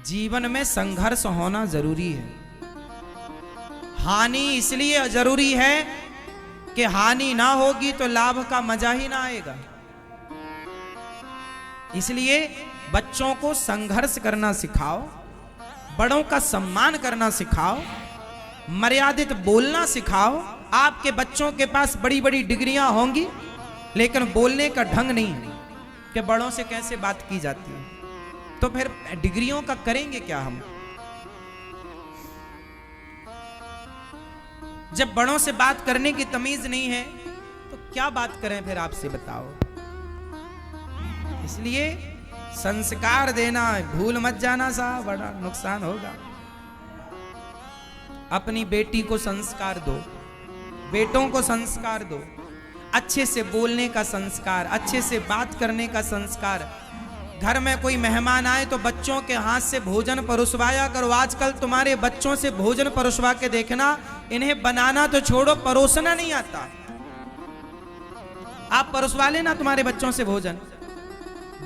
जीवन में संघर्ष होना जरूरी है। हानि इसलिए जरूरी है कि हानि ना होगी तो लाभ का मजा ही ना आएगा। इसलिए बच्चों को संघर्ष करना सिखाओ, बड़ों का सम्मान करना सिखाओ, मर्यादित बोलना सिखाओ। आपके बच्चों के पास बड़ी बड़ी डिग्रियां होंगी लेकिन बोलने का ढंग नहीं है कि बड़ों से कैसे बात की जाती है, तो फिर डिग्रियों का करेंगे क्या हम? जब बड़ों से बात करने की तमीज नहीं है तो क्या बात करें फिर, आपसे बताओ। इसलिए संस्कार देना भूल मत जाना साहब, बड़ा नुकसान होगा। अपनी बेटी को संस्कार दो, बेटों को संस्कार दो, अच्छे से बोलने का संस्कार, अच्छे से बात करने का संस्कार। घर में कोई मेहमान आए तो बच्चों के हाथ से भोजन परोसवाया करो। आजकल तुम्हारे बच्चों से भोजन परोसवा के देखना, इन्हें बनाना तो छोड़ो, परोसना नहीं आता। आप परोसवा लेना तुम्हारे बच्चों से भोजन,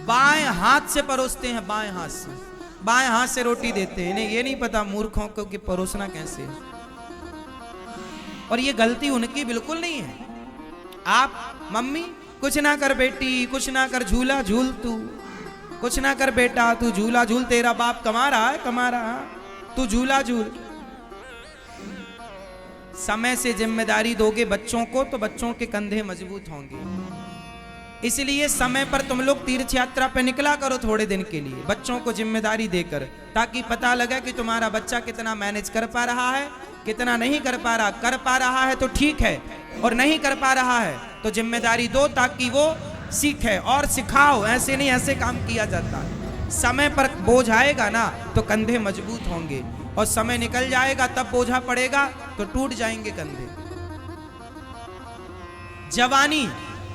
बाएं हाथ से परोसते हैं, बाएं हाथ से, बाएं हाथ से रोटी देते हैं। इन्हें ये नहीं पता मूर्खों को कि परोसना कैसे है। और ये गलती उनकी बिल्कुल नहीं है। आप मम्मी कुछ ना कर बेटी, कुछ ना कर, झूला झूल तू, कुछ ना कर बेटा तू झूला झूल, तेरा बाप कमा रहा है, कमा रहा है, तू झूला झूल। समय से जिम्मेदारी दोगे बच्चों को तो बच्चों के कंधे मजबूत होंगे। इसलिए समय पर तुम लोग तीर्थ यात्रा पे निकला करो थोड़े दिन के लिए, बच्चों को जिम्मेदारी देकर, ताकि पता लगे कि तुम्हारा बच्चा कितना मैनेज कर पा रहा है, कितना नहीं कर पा रहा। कर पा रहा है तो ठीक है, और नहीं कर पा रहा है तो जिम्मेदारी दो ताकि वो सीखे और सिखाओ। ऐसे नहीं, ऐसे काम किया जाता है। समय पर बोझ आएगा ना तो कंधे मजबूत होंगे, और समय निकल जाएगा तब बोझा पड़ेगा तो टूट जाएंगे कंधे। जवानी,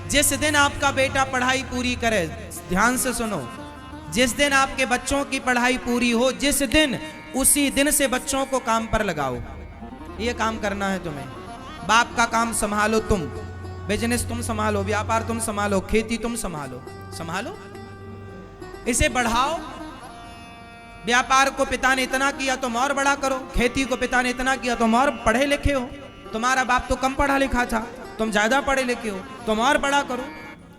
जिस दिन आपका बेटा पढ़ाई पूरी करे, ध्यान से सुनो, जिस दिन आपके बच्चों की पढ़ाई पूरी हो, जिस दिन, उसी दिन से बच्चों को काम पर लगाओ। ये काम करना है तुम्हें। बाप का काम संभालो तुम, बिजनेस तुम संभालो, व्यापार तुम संभालो, खेती तुम संभालो, संभालो, इसे बढ़ाओ। व्यापार को पिता ने इतना किया तुम और बड़ा करो, खेती को पिता ने इतना किया तुम और पढ़े लिखे हो। तुम्हारा बाप तो कम पढ़ा लिखा था, तुम ज्यादा पढ़े लिखे हो, तुम और बड़ा करो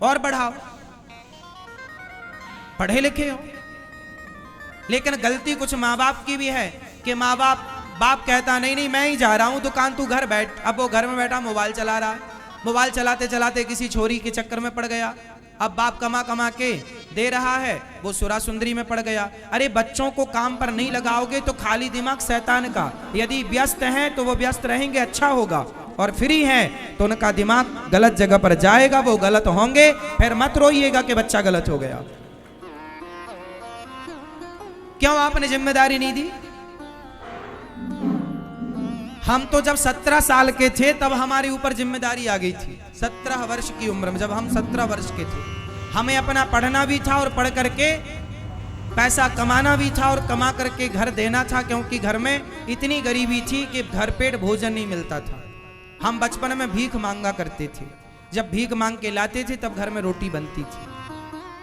और बढ़ाओ। पढ़े लिखे हो, लेकिन गलती कुछ माँ बाप की भी है कि माँ बाप कहता नहीं नहीं मैं ही जा रहा हूं दुकान, तू घर बैठ। अब वो घर में बैठा मोबाइल चला रहा है, मोबाइल चलाते चलाते किसी छोरी के चक्कर में पड़ गया। अब बाप कमा कमा के दे रहा है, वो सुरा सुंदरी में पड़ गया। अरे बच्चों को काम पर नहीं लगाओगे तो खाली दिमाग शैतान का। यदि व्यस्त हैं तो वो व्यस्त रहेंगे, अच्छा होगा, और फ्री हैं तो उनका दिमाग गलत जगह पर जाएगा, वो गलत होंगे। फिर मत रोइएगा कि बच्चा गलत हो गया। क्यों आपने जिम्मेदारी नहीं दी? हम तो जब 17 साल के थे तब हमारे ऊपर जिम्मेदारी आ गई थी। 17 वर्ष की उम्र में, जब हम 17 वर्ष के थे, हमें अपना पढ़ना भी था और पढ़ करके पैसा कमाना भी था और कमा करके घर देना था, क्योंकि घर में इतनी गरीबी थी कि घर पेट भोजन नहीं मिलता था। हम बचपन में भीख मांगा करते थे। जब भीख मांग के लाते थे तब घर में रोटी बनती थी,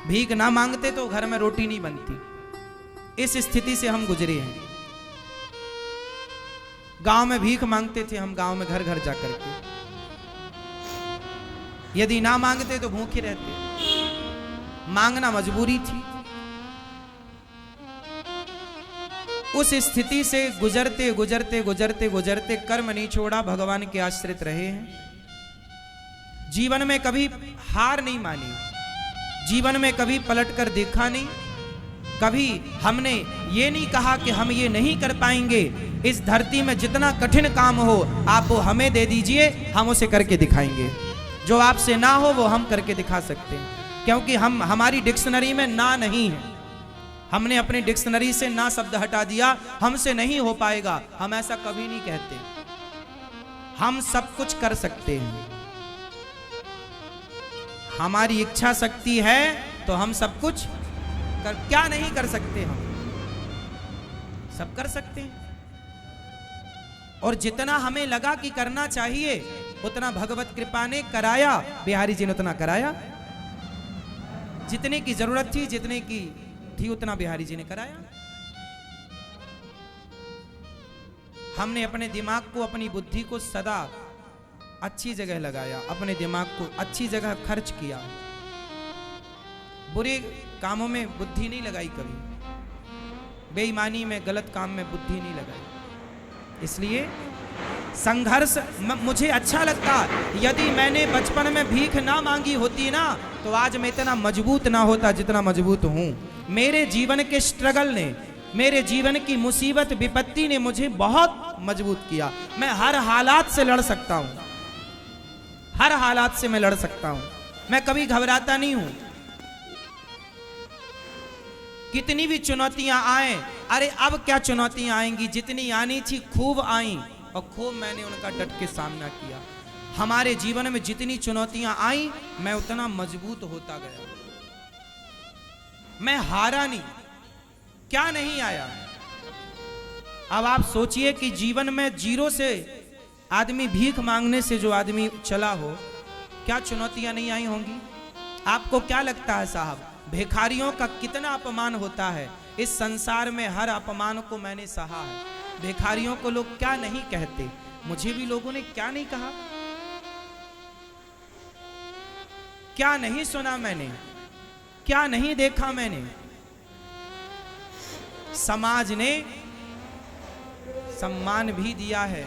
भीख ना मांगते तो घर में रोटी नहीं बनती। इस स्थिति से हम गुजरे हैं। गांव में भीख मांगते थे हम, गांव में घर घर जाकर के। यदि ना मांगते तो भूखे रहते, मांगना मजबूरी थी। उस स्थिति से गुजरते गुजरते गुजरते गुजरते कर्म नहीं छोड़ा, भगवान के आश्रित रहे हैं। जीवन में कभी हार नहीं मानी, जीवन में कभी पलट कर देखा नहीं। कभी हमने ये नहीं कहा कि हम ये नहीं कर पाएंगे। इस धरती में जितना कठिन काम हो आप वो हमें दे दीजिए, हम उसे करके दिखाएंगे। जो आपसे ना हो वो हम करके दिखा सकते हैं, क्योंकि हमारी डिक्शनरी में ना नहीं है। हमने अपनी डिक्शनरी से ना शब्द हटा दिया, हमसे नहीं हो पाएगा, हम ऐसा कभी नहीं कहते। हम सब कुछ कर सकते हैं, हमारी इच्छा शक्ति है तो हम सब कुछ क्या नहीं कर सकते? हम सब कर सकते हैं। और जितना हमें लगा कि करना चाहिए उतना भगवत कृपा ने कराया, बिहारी जी ने उतना कराया। जितने की जरूरत थी, जितने की थी उतना बिहारी जी ने कराया। हमने अपने दिमाग को, अपनी बुद्धि को सदा अच्छी जगह लगाया, अपने दिमाग को अच्छी जगह खर्च किया, बुरे कामों में बुद्धि नहीं लगाई कभी, बेईमानी में, गलत काम में बुद्धि नहीं लगाई। इसलिए संघर्ष मुझे अच्छा लगता। यदि मैंने बचपन में भीख ना मांगी होती ना, तो आज मैं इतना मजबूत ना होता जितना मजबूत हूं। मेरे जीवन के स्ट्रगल ने, मेरे जीवन की मुसीबत विपत्ति ने मुझे बहुत मजबूत किया। मैं हर हालात से लड़ सकता हूं, हर हालात से मैं लड़ सकता हूं। मैं कभी घबराता नहीं हूं। कितनी भी चुनौतियां आए, अरे अब क्या चुनौतियां आएंगी, जितनी आनी थी खूब आई और खूब मैंने उनका डट के सामना किया। हमारे जीवन में जितनी चुनौतियां आई, मैं उतना मजबूत होता गया। मैं हारा नहीं। क्या नहीं आया? अब आप सोचिए कि जीवन में जीरो से आदमी, भीख मांगने से जो आदमी चला हो, क्या चुनौतियां नहीं आई होंगी? आपको क्या लगता है साहब, भिखारियों का कितना अपमान होता है? इस संसार में हर अपमान को मैंने सहा है। भिखारियों को लोग क्या नहीं कहते, मुझे भी लोगों ने क्या नहीं कहा, क्या नहीं सुना मैंने, क्या नहीं देखा मैंने। समाज ने सम्मान भी दिया है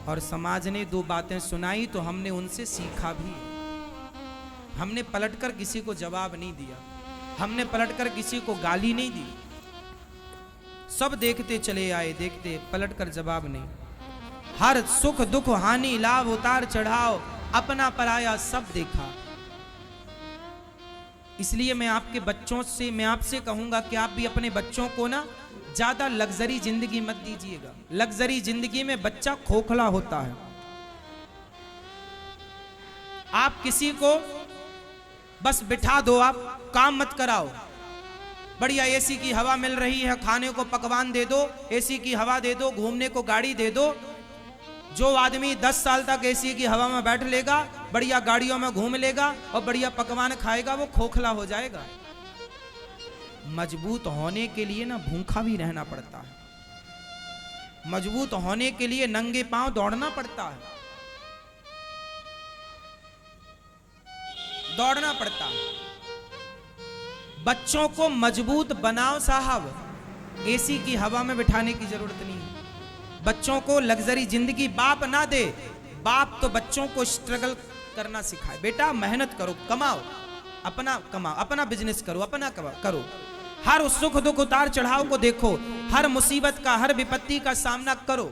और समाज ने दो बातें सुनाई तो हमने उनसे सीखा भी। हमने पलटकर किसी को जवाब नहीं दिया, हमने पलटकर किसी को गाली नहीं दी। सब देखते चले आए, देखते, पलटकर जवाब नहीं। हर सुख दुख हानि लाभ उतार चढ़ाव, अपना पराया सब देखा। इसलिए मैं आपके बच्चों से, मैं आपसे कहूंगा कि आप भी अपने बच्चों को ना ज्यादा लग्जरी जिंदगी मत दीजिएगा। लग्जरी जिंदगी में बच्चा खोखला होता है। आप किसी को बस बिठा दो, आप काम मत कराओ। बढ़िया एसी की हवा मिल रही है, खाने को पकवान दे दो, एसी की हवा दे दो, घूमने को गाड़ी दे दो। जो आदमी 10 साल तक एसी की हवा में बैठ लेगा, बढ़िया गाड़ियों में घूम लेगा और बढ़िया पकवान खाएगा, वो खोखला हो जाएगा। मजबूत होने के लिए ना भूखा भी रहना पड़ता है। मजबूत होने के लिए नंगे पांव दौड़ना पड़ता है, दौड़ना पड़ता है। बच्चों को मजबूत बनाओ साहब, एसी की हवा में बिठाने की जरूरत नहीं है। बच्चों को लग्जरी जिंदगी बाप ना दे। बाप तो बच्चों को स्ट्रगल करना सिखाए। बेटा मेहनत करो, कमाओ, अपना कमाओ, अपना बिजनेस करो, अपना करो। हर सुख दुख उतार चढ़ाव को देखो, हर मुसीबत का, हर विपत्ति का सामना करो।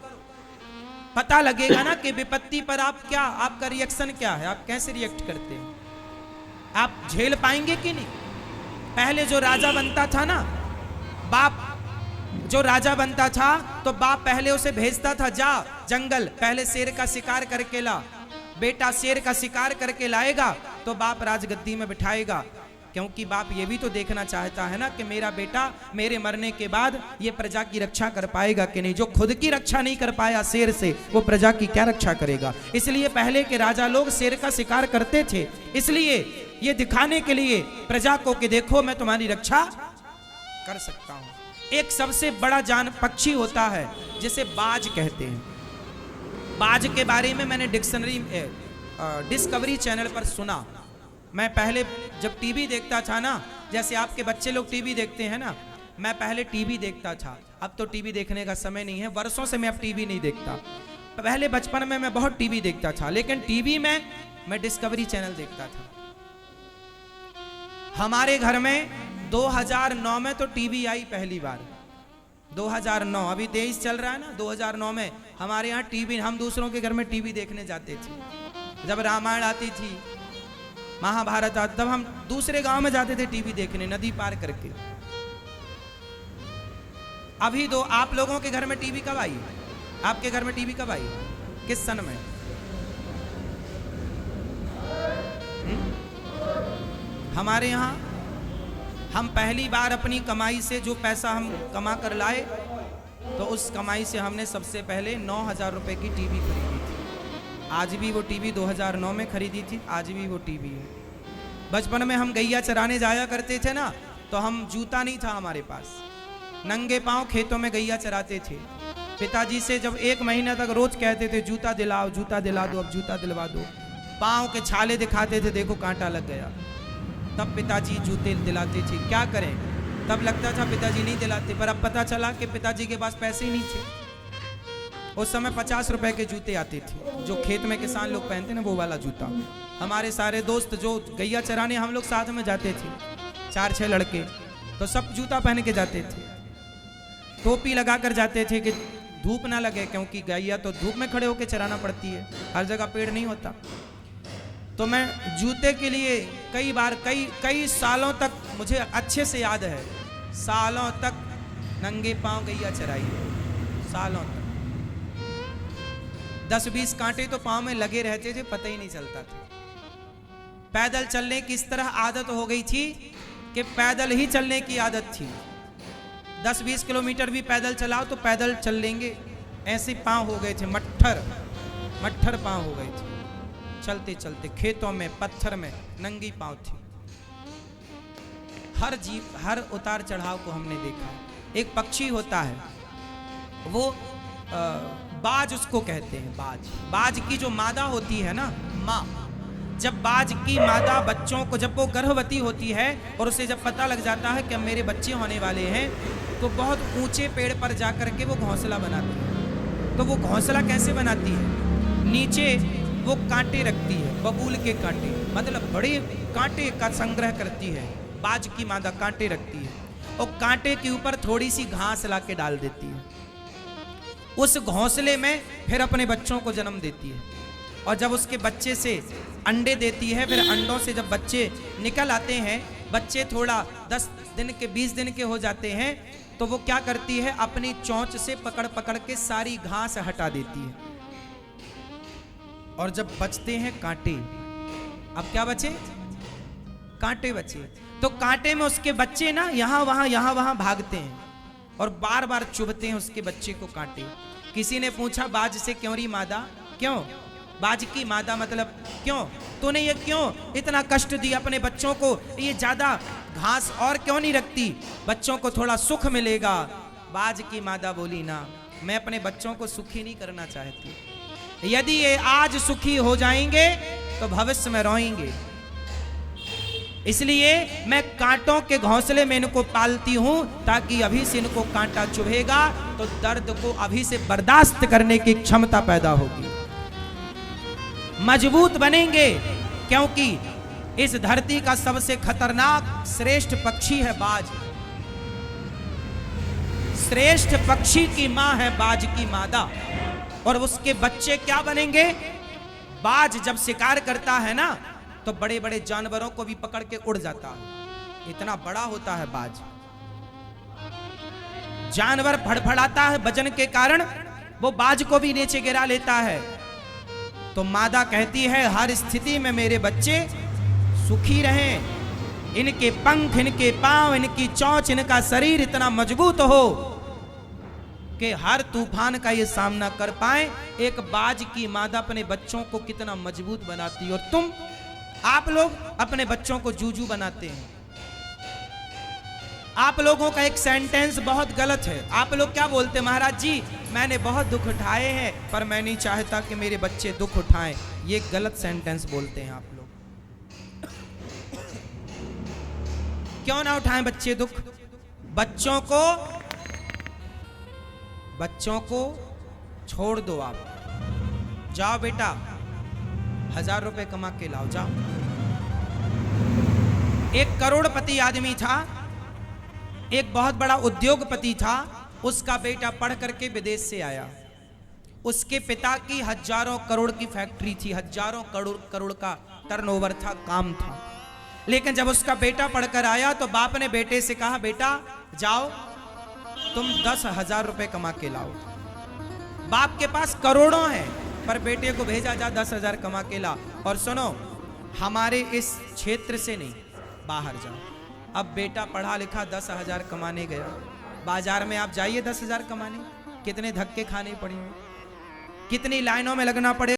पता लगेगा ना कि विपत्ति पर आप क्या, आपका रिएक्शन क्या है, आप कैसे रिएक्ट करते हैं, आप झेल पाएंगे कि नहीं। पहले जो राजा बनता था ना, बाप जो राजा बनता था तो बाप पहले उसे भेजता था, जा जंगल, पहले शेर का शिकार करके ला। बेटा शेर का शिकार करके लाएगा तो बाप राजगद्दी में बिठाएगा, क्योंकि बाप ये भी तो देखना चाहता है ना कि मेरा बेटा मेरे मरने के बाद ये प्रजा की रक्षा कर पाएगा कि नहीं। जो खुद की रक्षा नहीं कर पाया शेर से, वो प्रजा की क्या रक्षा करेगा। इसलिए पहले के राजा लोग शेर का शिकार करते थे, इसलिए ये दिखाने के लिए प्रजा को कि देखो मैं तुम्हारी रक्षा कर सकता हूं। एक सबसे बड़ा जान पक्षी होता है जिसे बाज कहते हैं। बाज के बारे में मैंने डिस्कवरी चैनल पर सुना। मैं पहले जब टीवी देखता था ना, जैसे आपके बच्चे लोग टीवी देखते हैं ना, मैं पहले टीवी देखता था। अब तो टीवी देखने का समय नहीं है, वर्षों से मैं अब टीवी नहीं देखता। पहले बचपन में मैं बहुत टीवी देखता था, लेकिन टीवी में मैं डिस्कवरी चैनल देखता था। हमारे घर में 2009 में तो टीवी आई पहली बार। 2009, अभी 23 चल रहा है ना, 2009 में हमारे यहाँ टीवी, हम दूसरों के घर में टीवी देखने जाते थे। जब रामायण आती थी, महाभारत आता, तब हम दूसरे गांव में जाते थे टीवी देखने, नदी पार करके। अभी तो आप लोगों के घर में टीवी कब आई? आपके घर में टीवी कब आई? किस सन में? हमारे यहाँ हम पहली बार अपनी कमाई से जो पैसा हम कमा कर लाए, तो उस कमाई से हमने सबसे पहले 9,000 रुपए की टीवी खरीदी थी। आज भी वो टीवी 2009 में खरीदी थी, आज भी वो टीवी है। बचपन में हम गैया चराने जाया करते थे ना, तो हम, जूता नहीं था हमारे पास, नंगे पांव खेतों में गैया चराते थे। पिताजी से जब 1 महीना तक रोज कहते थे जूता दिलाओ, जूता दिला दो, अब जूता दिलवा दो, पाँव के छाले दिखाते थे, देखो कांटा लग गया, तब पिताजी जूते दिलाते थे। क्या करें, तब लगता था पिताजी नहीं दिलाते, पर अब पता चला कि पिताजी के पास पैसे ही नहीं थे। उस समय 50 रुपए के जूते आते थे, जो खेत में किसान लोग पहनते ना, वो वाला जूता। हमारे सारे दोस्त जो गैया चराने हम लोग साथ में जाते थे, 4-6 लड़के, तो सब जूता पहन के जाते थे, टोपी लगा कर जाते थे कि धूप ना लगे, क्योंकि गैया तो धूप में खड़े होकर चराना पड़ती है, हर जगह पेड़ नहीं होता। तो मैं जूते के लिए कई बार कई सालों तक, मुझे अच्छे से याद है, सालों तक नंगे पांव गैया चराई है, सालों तक। 10-20 कांटे तो पांव में लगे रहते थे, पता ही नहीं चलता था। पैदल चलने की इस तरह आदत हो गई थी कि पैदल ही चलने की आदत थी। 10-20 किलोमीटर भी पैदल चलाओ तो पैदल चल लेंगे, ऐसे पांव हो गए थे, मट्ठर पांव हो गए थे, चलते चलते खेतों में, पत्थर में नंगी पांव थी। हर उतार चढ़ाव को हमने देखा। एक पक्षी होता है, वो बाज उसको कहते हैं, बाज की जो मादा होती है ना, माँ, जब बाज की मादा बच्चों को, जब वो गर्भवती होती है और उसे जब पता लग जाता है कि मेरे बच्चे होने वाले हैं, तो बहुत ऊंचे पेड़ पर जाकर के वो घोंसला बनाती है। तो वो घोंसला कैसे बनाती है, नीचे वो कांटे रखती है, बबूल के कांटे, मतलब बड़े कांटे का संग्रह करती है। बाज की मादा कांटे रखती है और कांटे के ऊपर थोड़ी सी घास ला के डाल देती है। उस घोंसले में फिर अपने बच्चों को जन्म देती है, और जब उसके बच्चे से अंडे देती है, फिर अंडों से जब बच्चे निकल आते हैं, बच्चे थोड़ा 10 दिन के 20 दिन के हो जाते हैं, तो वो क्या करती है, अपनी चोंच से पकड़ पकड़ के सारी घास हटा देती है। और जब बचते हैं कांटे, अब क्या बचे, कांटे बचे, तो कांटे में उसके बच्चे ना यहाँ वहां भागते हैं और बार बार चुभते हैं उसके बच्चे को कांटे। किसी ने पूछा बाज से, क्यों री मादा, क्यों बाज की मादा, मतलब क्यों तूने ये क्यों इतना कष्ट दिया अपने बच्चों को, ये ज्यादा घास और क्यों नहीं रखती, बच्चों को थोड़ा सुख मिलेगा। बाज की मादा बोली, ना, मैं अपने बच्चों को सुखी नहीं करना चाहती, यदि ये आज सुखी हो जाएंगे तो भविष्य में रोएंगे, इसलिए मैं कांटों के घोंसले में इनको पालती हूं, ताकि अभी से इनको कांटा चुभेगा तो दर्द को अभी से बर्दाश्त करने की क्षमता पैदा होगी, मजबूत बनेंगे। क्योंकि इस धरती का सबसे खतरनाक श्रेष्ठ पक्षी है बाज, श्रेष्ठ पक्षी की मां है बाज की मादा, और उसके बच्चे क्या बनेंगे। बाज जब शिकार करता है ना, तो बड़े बड़े जानवरों को भी पकड़ के उड़ जाता है, इतना बड़ा होता है बाज। जानवर फड़फड़ाता है वजन के कारण, वो बाज को भी नीचे गिरा लेता है। तो मादा कहती है, हर स्थिति में मेरे बच्चे सुखी रहें, इनके पंख, इनके पांव, इनकी चोंच, इनका शरीर इतना मजबूत हो कि हर तूफान का ये सामना कर पाए। एक बाज की मादा अपने बच्चों को कितना मजबूत बनाती, और आप लोग अपने बच्चों को जूजू बनाते हैं। आप लोगों का एक सेंटेंस बहुत गलत है। आप लोग क्या बोलते हैं, महाराज जी मैंने बहुत दुख उठाए हैं, पर मैं नहीं चाहता कि मेरे बच्चे दुख उठाएं। ये गलत सेंटेंस बोलते हैं आप लोग। क्यों ना उठाएं बच्चे दुख, बच्चों को छोड़ दो, आप जाओ बेटा 1000 रुपए कमा के लाओ, जाओ। एक करोड़पति आदमी था, एक बहुत बड़ा उद्योगपति था, उसका बेटा पढ़ करके विदेश से आया। उसके पिता की हजारों करोड़ की फैक्ट्री थी, हजारों करोड़ का टर्नओवर था, काम था। लेकिन जब उसका बेटा पढ़कर आया तो बाप ने बेटे से कहा, बेटा जाओ तुम 10,000 रुपए कमा के लाओ। बाप के पास करोड़ों हैं, पर बेटे को भेजा, जा 10,000 कमा के ला, और सुनो हमारे इस क्षेत्र से नहीं, बाहर जाओ। अब बेटा पढ़ा लिखा 10,000 कमाने गया। बाजार में आप जाइए 10,000 कमाने, कितने धक्के खाने पड़े, कितनी लाइनों में लगना पड़े।